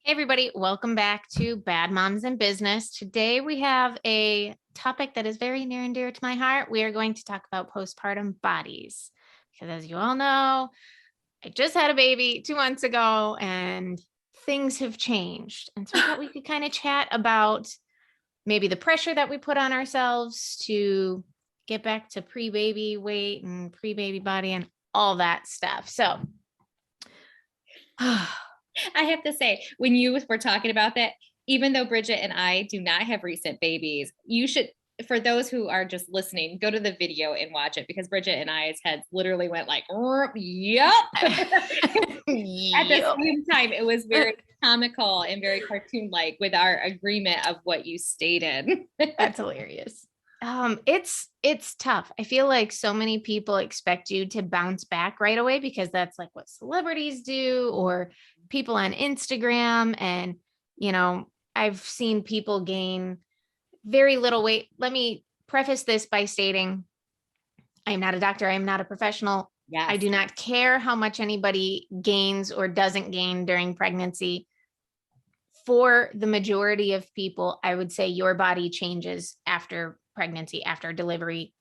Hey everybody, welcome back to Bad Moms in Business. Today we have a topic that is very near and dear to my heart. We are going to talk about postpartum bodies. Because as you all know, I just had a baby 2 months ago and things have changed. And so I thought we could kind of chat about maybe the pressure that we put on ourselves to get back to pre-baby weight and pre-baby body and all that stuff. So I have to say, when you were talking about that, even though Bridgette and I do not have recent babies, you should, for those who are just listening, go to the video and watch it because Bridgette and I's heads literally went like, yep. At the same time, it was very comical and very cartoon-like with our agreement of what you stated. That's hilarious. It's tough. I feel like so many people expect you to bounce back right away because that's like what celebrities do or people on Instagram. And, I've seen people gain very little weight. Let me preface this by stating I am not a doctor. I am not a professional. Yes. I do not care how much anybody gains or doesn't gain during pregnancy. For the majority of people, I would say your body changes after pregnancy, after delivery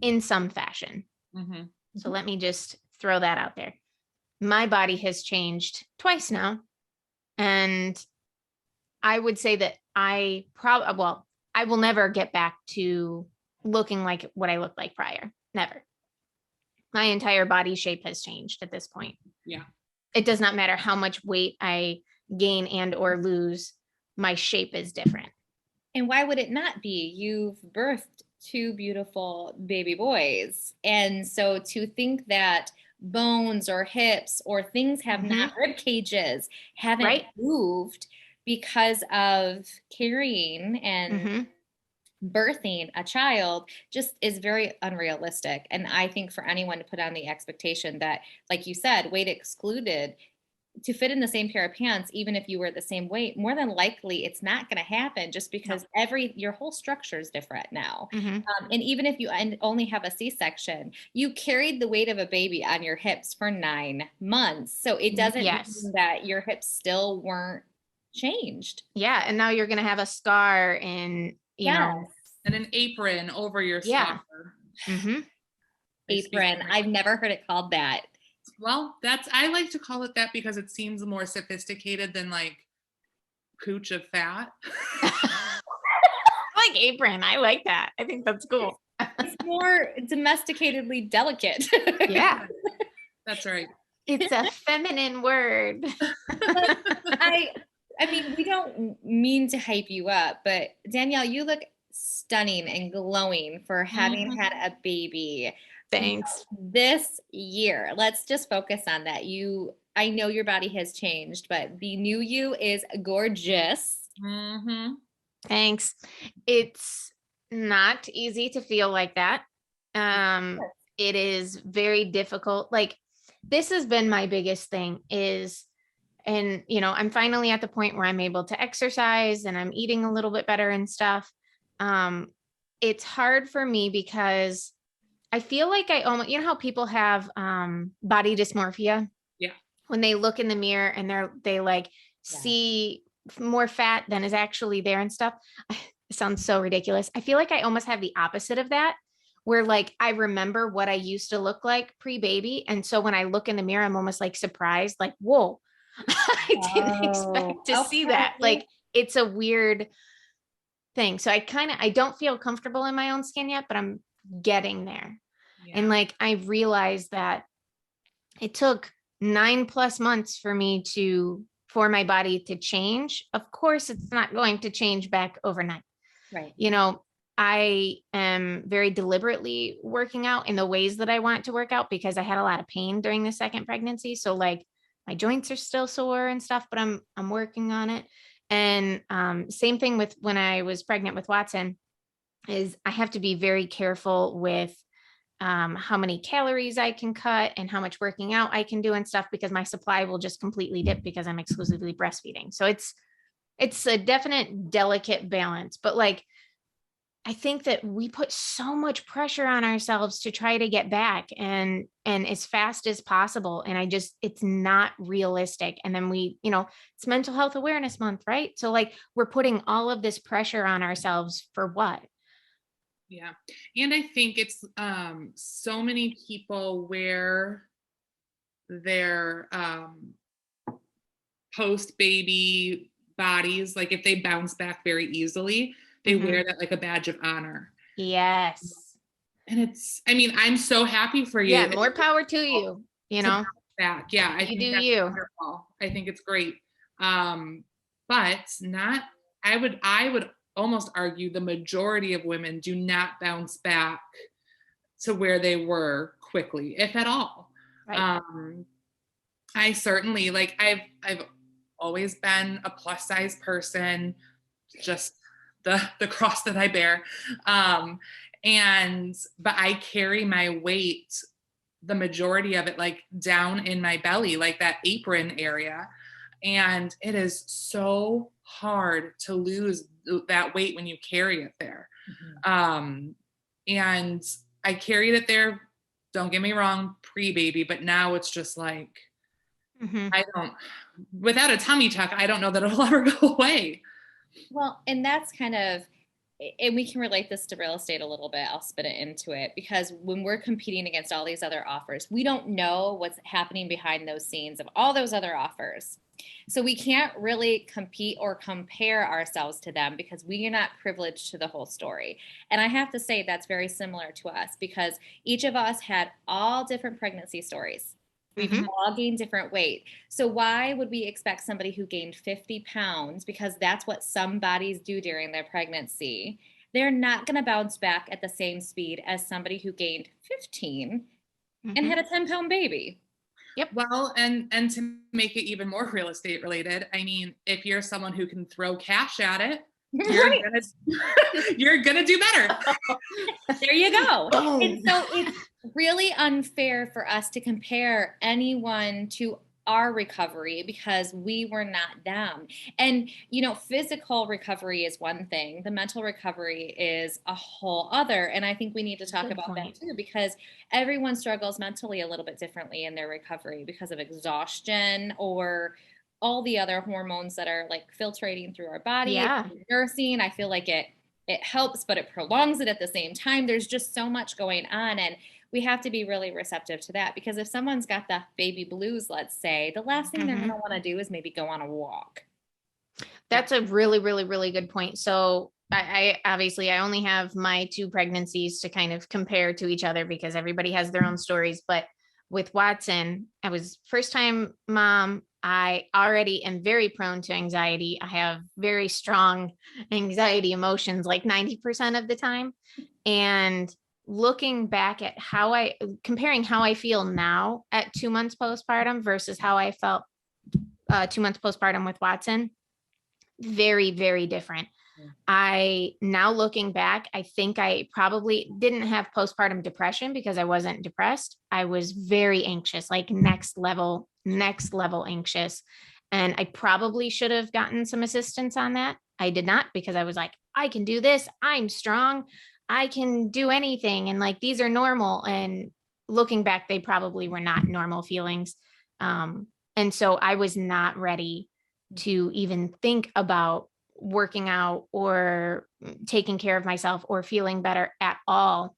in some fashion. Mm-hmm. So let me just throw that out there. My body has changed twice now. And I would say that I will never get back to looking like what I looked like prior. Never. My entire body shape has changed at this point. Yeah. It does not matter how much weight I gain and or lose, my shape is different. And why would it not be? You've birthed two beautiful baby boys. And so to think that bones or hips or things have not, rib cages haven't moved because of carrying and birthing a child just is very unrealistic. And I think for anyone to put on the expectation that, like you said, weight excluded, to fit in the same pair of pants, even if you were the same weight, more than likely it's not going to happen just because your whole structure is different now. And even if you only have a C-section, you carried the weight of a baby on your hips for 9 months. So it doesn't mean that your hips still weren't changed. Yeah. And now you're going to have a scar and, you know, and an apron over your scar. Apron. I've never heard it called that. Well, I like to call it that because it seems more sophisticated than like pooch of fat. I like apron. I like that. I think that's cool. It's more domesticatedly delicate. Yeah. That's right. It's a feminine word. I mean, we don't mean to hype you up, but Danielle, you look stunning and glowing for having had a baby. Thanks. This year, let's just focus on that. I know your body has changed, but the new you is gorgeous. Thanks. It's not easy to feel like that. It is very difficult. Like, this has been my biggest thing and I'm finally at the point where I'm able to exercise and I'm eating a little bit better and stuff. It's hard for me because I feel like I almost, how people have body dysmorphia. Yeah. When they look in the mirror and they see more fat than is actually there and stuff. It sounds so ridiculous. I feel like I almost have the opposite of that, where like I remember what I used to look like pre-baby. And so when I look in the mirror, I'm almost like surprised, like, whoa, I didn't expect to see that. Like, it's a weird thing. So I don't feel comfortable in my own skin yet, but I'm getting there. Yeah. And like, I realized that it took 9+ months for for my body to change. Of course, it's not going to change back overnight. Right. I am very deliberately working out in the ways that I want to work out because I had a lot of pain during the second pregnancy. So like my joints are still sore and stuff, but I'm working on it. And same thing with when I was pregnant with Watson is I have to be very careful with how many calories I can cut and how much working out I can do and stuff, because my supply will just completely dip because I'm exclusively breastfeeding. So it's a definite delicate balance, but like I think that we put so much pressure on ourselves to try to get back and as fast as possible. And it's not realistic. And then it's Mental Health Awareness Month, right? So like we're putting all of this pressure on ourselves for what? Yeah. And I think it's so many people wear their post baby bodies, like if they bounce back very easily, they wear that like a badge of honor. Yes. And I'm so happy for you. Yeah, more power to you, To bounce back. Yeah, I think do that's you. wonderful. I think it's great. But not, I would almost argue the majority of women do not bounce back to where they were quickly, if at all. Right. I certainly I've always been a plus size person, just the cross that I bear. But I carry my weight, the majority of it, like down in my belly, like that apron area. And it is so hard to lose that weight when you carry it there. And I carried it there, don't get me wrong, pre-baby, but now it's just like, without a tummy tuck, I don't know that it'll ever go away. Well, and that's kind of, and we can relate this to real estate a little bit. I'll spin it into it because when we're competing against all these other offers, we don't know what's happening behind those scenes of all those other offers. So we can't really compete or compare ourselves to them because we are not privileged to the whole story. And I have to say that's very similar to us because each of us had all different pregnancy stories. We've all gained different weight. So why would we expect somebody who gained 50 pounds, because that's what some bodies do during their pregnancy, they're not going to bounce back at the same speed as somebody who gained 15 and had a 10-pound baby? Yep. Well, and to make it even more real estate related, I mean, if you're someone who can throw cash at it, you're gonna do better. There you go. And so it's really unfair for us to compare anyone to our recovery because we were not them. And, physical recovery is one thing. The mental recovery is a whole other. And I think we need to talk about that too, because everyone struggles mentally a little bit differently in their recovery because of exhaustion or all the other hormones that are like filtrating through our body. Yeah. Nursing, I feel like it helps, but it prolongs it at the same time. There's just so much going on. And we have to be really receptive to that because if someone's got the baby blues, let's say, the last thing they're going to want to do is maybe go on a walk. That's a really, really, really good point. So I obviously I only have my 2 pregnancies to kind of compare to each other because everybody has their own stories. But with Watson, I was first time mom. I already am very prone to anxiety. I have very strong anxiety emotions like 90% of the time. And looking back at comparing how I feel now at 2 months postpartum versus how I felt 2 months postpartum with Watson, very, very different. I now looking back, I think I probably didn't have postpartum depression because I wasn't depressed. I was very anxious, like next level anxious. And I probably should have gotten some assistance on that. I did not because I was like, I can do this. I'm strong. I can do anything. And like, these are normal. And looking back, they probably were not normal feelings. And so I was not ready to even think about working out or taking care of myself or feeling better at all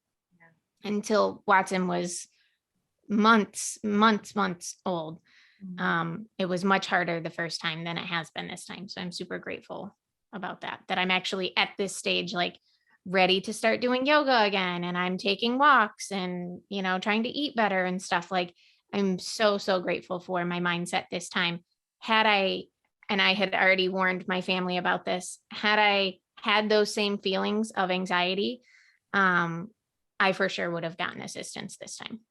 until Watson was months old. It was much harder the first time than it has been this time. So I'm super grateful about that I'm actually at this stage, like ready to start doing yoga again. And I'm taking walks and, trying to eat better and stuff. Like I'm so, so grateful for my mindset this time. And I had already warned my family about this. Had I had those same feelings of anxiety, I for sure would have gotten assistance this time.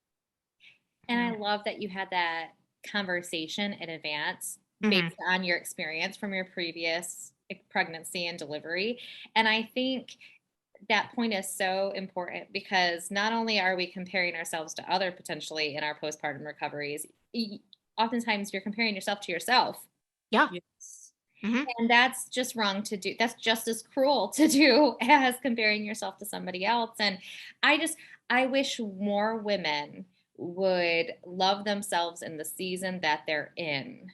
And I love that you had that conversation in advance based on your experience from your previous pregnancy and delivery. And I think that point is so important because not only are we comparing ourselves to other potentially in our postpartum recoveries, oftentimes you're comparing yourself to yourself. Yeah. Yes. And that's just wrong to do. That's just as cruel to do as comparing yourself to somebody else. And I wish more women would love themselves in the season that they're in.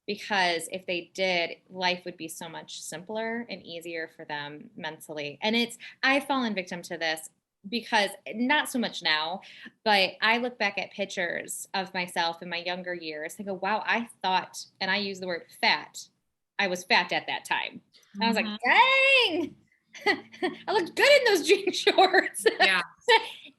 Because if they did, life would be so much simpler and easier for them mentally. And I've fallen victim to this because not so much now, but I look back at pictures of myself in my younger years and go, wow, I thought, and I use the word fat. I was fat at that time. And I was like, dang, I looked good in those jean shorts. Yeah.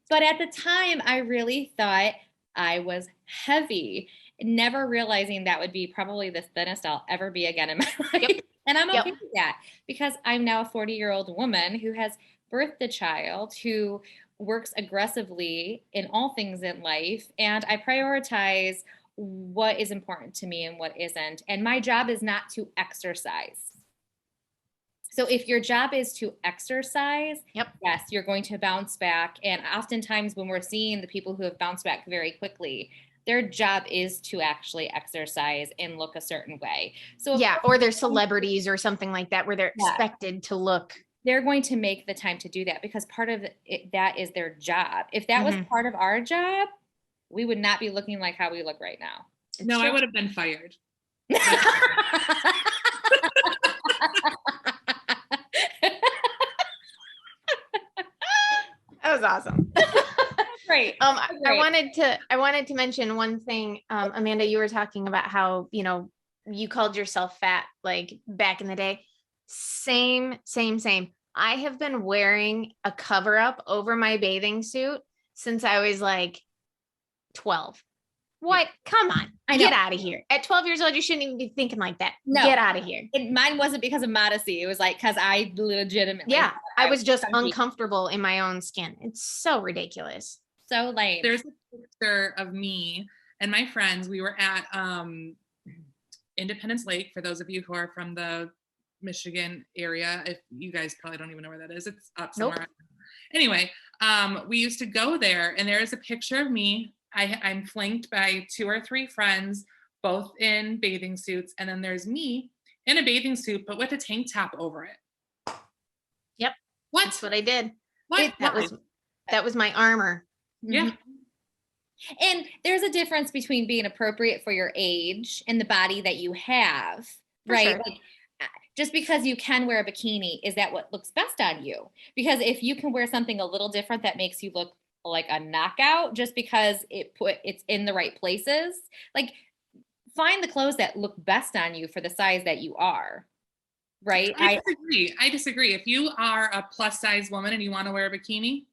But at the time, I really thought I was heavy, never realizing that would be probably the thinnest I'll ever be again in my life. Yep. And I'm okay with that because I'm now a 40-year-old woman who has birthed a child, who works aggressively in all things in life. And I prioritize what is important to me and what isn't. And my job is not to exercise. So if your job is to exercise, yes, you're going to bounce back. And oftentimes when we're seeing the people who have bounced back very quickly, their job is to actually exercise and look a certain way. So or they're celebrities or something like that, where they're expected to look. They're going to make the time to do that because part of it, that is their job. If that was part of our job, we would not be looking like how we look right now. No, I would have been fired. That was awesome. Great. I wanted to mention one thing. Amanda, you were talking about how, you called yourself fat, like back in the day. Same. I have been wearing a cover up over my bathing suit since I was like 12. What? Come on. Get out of here. At 12 years old, you shouldn't even be thinking like that. No. Get out of here. Mine wasn't because of modesty. It was like, because I legitimately. I was just uncomfortable in my own skin. It's so ridiculous. So lame. There's a picture of me and my friends. We were at Independence Lake, for those of you who are from the Michigan area. If you guys probably don't even know where that is. It's up somewhere. Nope. Anyway, we used to go there, and there is a picture of me. I'm flanked by 2 or 3 friends, both in bathing suits. And then there's me in a bathing suit, but with a tank top over it. Yep. That's what I did. What? That was my armor. Yeah. And there's a difference between being appropriate for your age and the body that you have, right? Sure. Like, just because you can wear a bikini, is that what looks best on you? Because if you can wear something a little different that makes you look like a knockout, just because it's in the right places, like find the clothes that look best on you for the size that you are. Right? I disagree. If you are a plus size woman and you want to wear a bikini,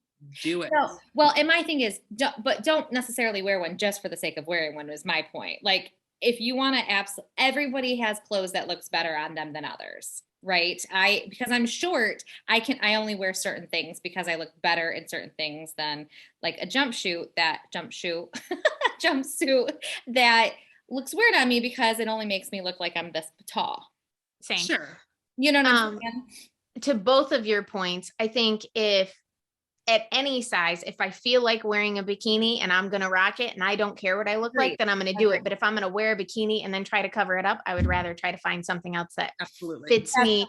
do it. No. Well, and my thing is, don't necessarily wear one just for the sake of wearing one, is my point. Like, if you want to, everybody has clothes that looks better on them than others, right? Because I'm short, I only wear certain things because I look better in certain things than like a jumpsuit that looks weird on me because it only makes me look like I'm this tall. Same. Sure. You know what I'm saying? To both of your points, I think if at any size, if I feel like wearing a bikini and I'm going to rock it and I don't care what I look like, then I'm going to do it. But if I'm going to wear a bikini and then try to cover it up, I would rather try to find something else that fits me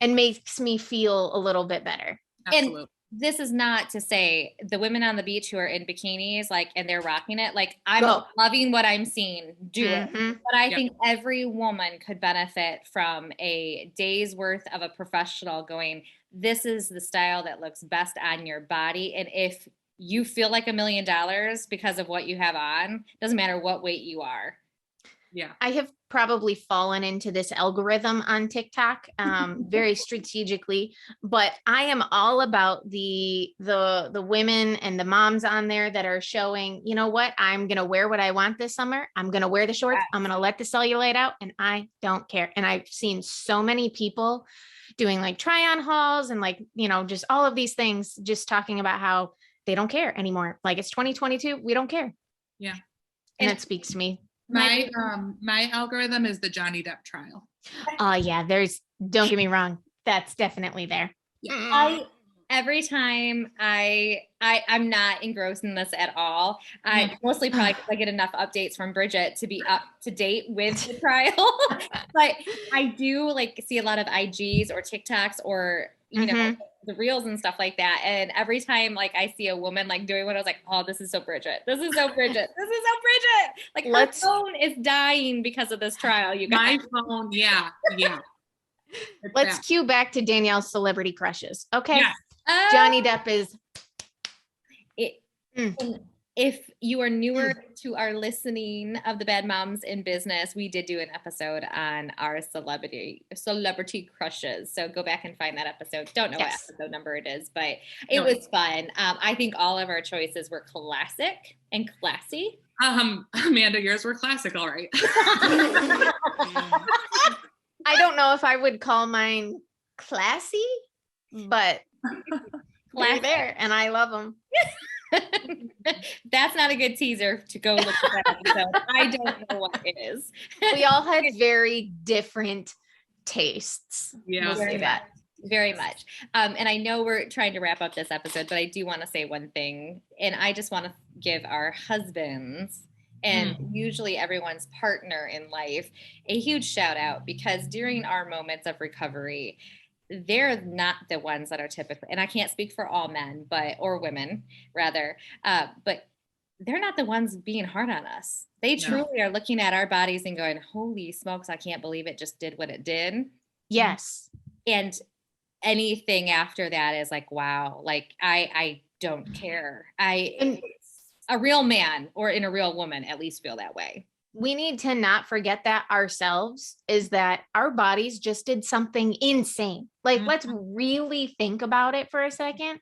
and makes me feel a little bit better. Absolutely. And this is not to say the women on the beach who are in bikinis, like, and they're rocking it, like, I'm loving what I'm seeing, do it. But I think every woman could benefit from a day's worth of a professional going, this is the style that looks best on your body. And if you feel like $1 million because of what you have on, doesn't matter what weight you are. Yeah. I have probably fallen into this algorithm on TikTok very strategically, but I am all about the women and the moms on there that are showing, you know what, I'm going to wear what I want this summer. I'm going to wear the shorts. I'm going to let the cellulite out and I don't care. And I've seen so many people doing like try on hauls and like, just all of these things, just talking about how they don't care anymore. Like it's 2022. We don't care. Yeah. And that speaks to me. My algorithm is the Johnny Depp trial. Yeah, don't get me wrong. That's definitely there. Yeah. every time I'm not engrossed in this at all. I mostly probably 'cause I get enough updates from Bridgette to be up to date with the trial. But I do like see a lot of IGs or TikToks or, you know, the reels and stuff like that. And every time like I see a woman like doing what I was like, oh, this is so Bridgette. This is so Bridgette. This is so Bridgette. Like her phone is dying because of this trial, you guys. My phone, yeah. Let's cue back to Danielle's celebrity crushes. Okay. Yes. Johnny Depp is. If you are newer to our listening of the Bad Moms in Business, we did do an episode on our celebrity crushes. So go back and find that episode. Don't know what episode number it is, but it was fun. I think all of our choices were classic and classy. Amanda, yours were classic, all right. I don't know if I would call mine classy, but they're there and I love them. That's not a good teaser to go look at that episode. I don't know what it is. We all had very different tastes. Yeah. We'll say that. Very much. And I know we're trying to wrap up this episode, but I do want to say one thing. And I just want to give our husbands and usually everyone's partner in life a huge shout out, because during our moments of recovery, they're not the ones that are typically, and I can't speak for all men, or women rather, but they're not the ones being hard on us. They truly are looking at our bodies and going, holy smokes, I can't believe it just did what it did. Yes. And anything after that is like, wow, like I don't care. A real man or in a real woman at least feel that way. We need to not forget that ourselves, is that our bodies just did something insane. Like, let's really think about it for a second.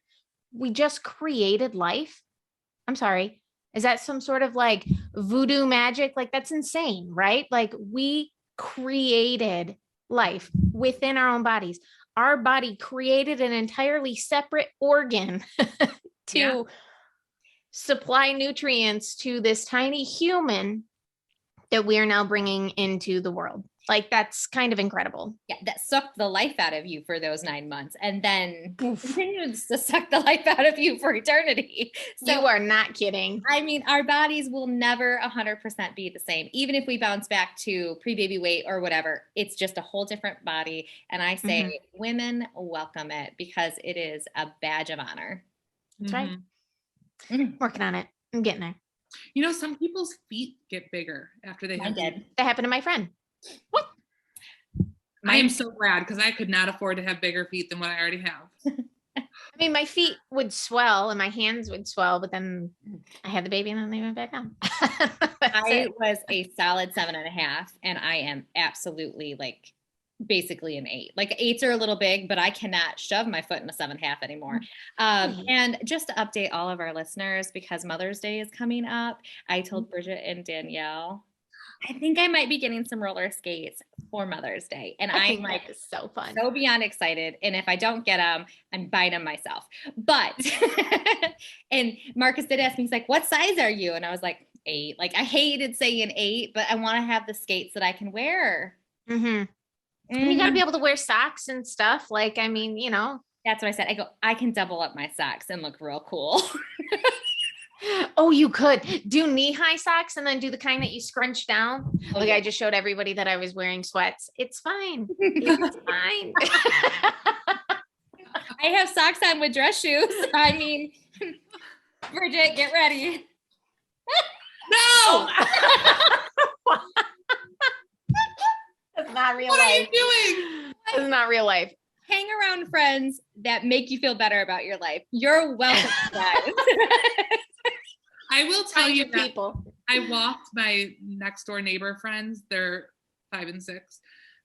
We just created life. I'm sorry. Is that some sort of like voodoo magic? Like, that's insane, right? Like, we created life within our own bodies. Our body created an entirely separate organ to supply nutrients to this tiny human that we are now bringing into the world. Like, that's kind of incredible. Yeah, that sucked the life out of you for those 9 months and then continues to suck the life out of you for eternity. So, you are not kidding. I mean, our bodies will never 100% be the same. Even if we bounce back to pre-baby weight or whatever, it's just a whole different body. And I say, women welcome it, because it is a badge of honor. That's right. Working on it. I'm getting there. You know, some people's feet get bigger after they have did. That happened to my friend. What? I am so glad, because I could not afford to have bigger feet than what I already have. I mean, my feet would swell and my hands would swell, but then I had the baby and then they went back down. I was a solid 7.5, and I am absolutely like basically an 8. Like 8s are a little big, but I cannot shove my foot in a 7.5 anymore. And just to update all of our listeners, because Mother's Day is coming up, I told Bridgette and Danielle, I think I might be getting some roller skates for Mother's Day. And I'm like, so fun. So beyond excited. And if I don't get them, I'm buying them myself. But, and Marcus did ask me, he's like, what size are you? And I was like, 8. Like, I hated saying 8, but I want to have the skates that I can wear. You got to be able to wear socks and stuff. Like, I mean, you know. That's what I said. I go, I can double up my socks and look real cool. Oh, you could do knee-high socks and then do the kind that you scrunch down. Like, I just showed everybody that I was wearing sweats. It's fine. It's fine. I have socks on with dress shoes. I mean, Bridgette, get ready. No! That's not real life. What are you doing? This is not real life. Hang around friends that make you feel better about your life. You're welcome, guys. I will tell you that people. I walked my next door neighbor friends, they're 5 and 6,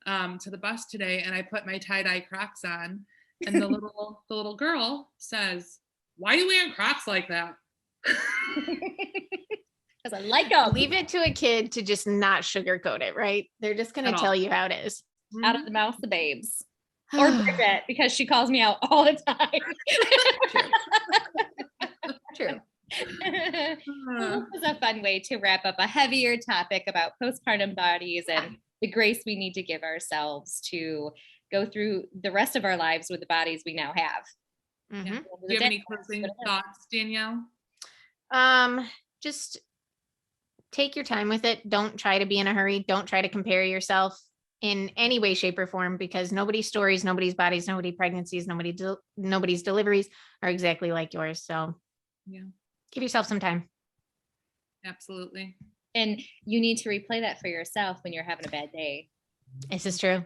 to the bus today, and I put my tie-dye Crocs on, and the little girl says, "Why are you wearing Crocs like that?" Because I like them. Leave it to a kid to just not sugarcoat it, right? They're just going to tell you how it is. Out of the mouth of the babes. Or Bridgette, because she calls me out all the time. True. This was a fun way to wrap up a heavier topic about postpartum bodies and the grace we need to give ourselves to go through the rest of our lives with the bodies we now have. Mhm. Yeah. Do you have any closing thoughts, Danielle? Just take your time with it. Don't try to be in a hurry. Don't try to compare yourself in any way, shape, or form, because nobody's stories, nobody's bodies, nobody's pregnancies, nobody's deliveries are exactly like yours. So Yeah, give yourself some time. absolutely. And you need to replay that for yourself when you're having a bad day. This is true.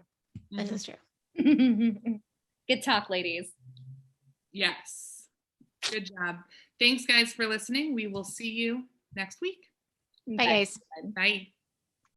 This is true. Good talk, ladies. Yes. Good job. Thanks, guys, for listening. We will see you next week. Bye, guys. Bye.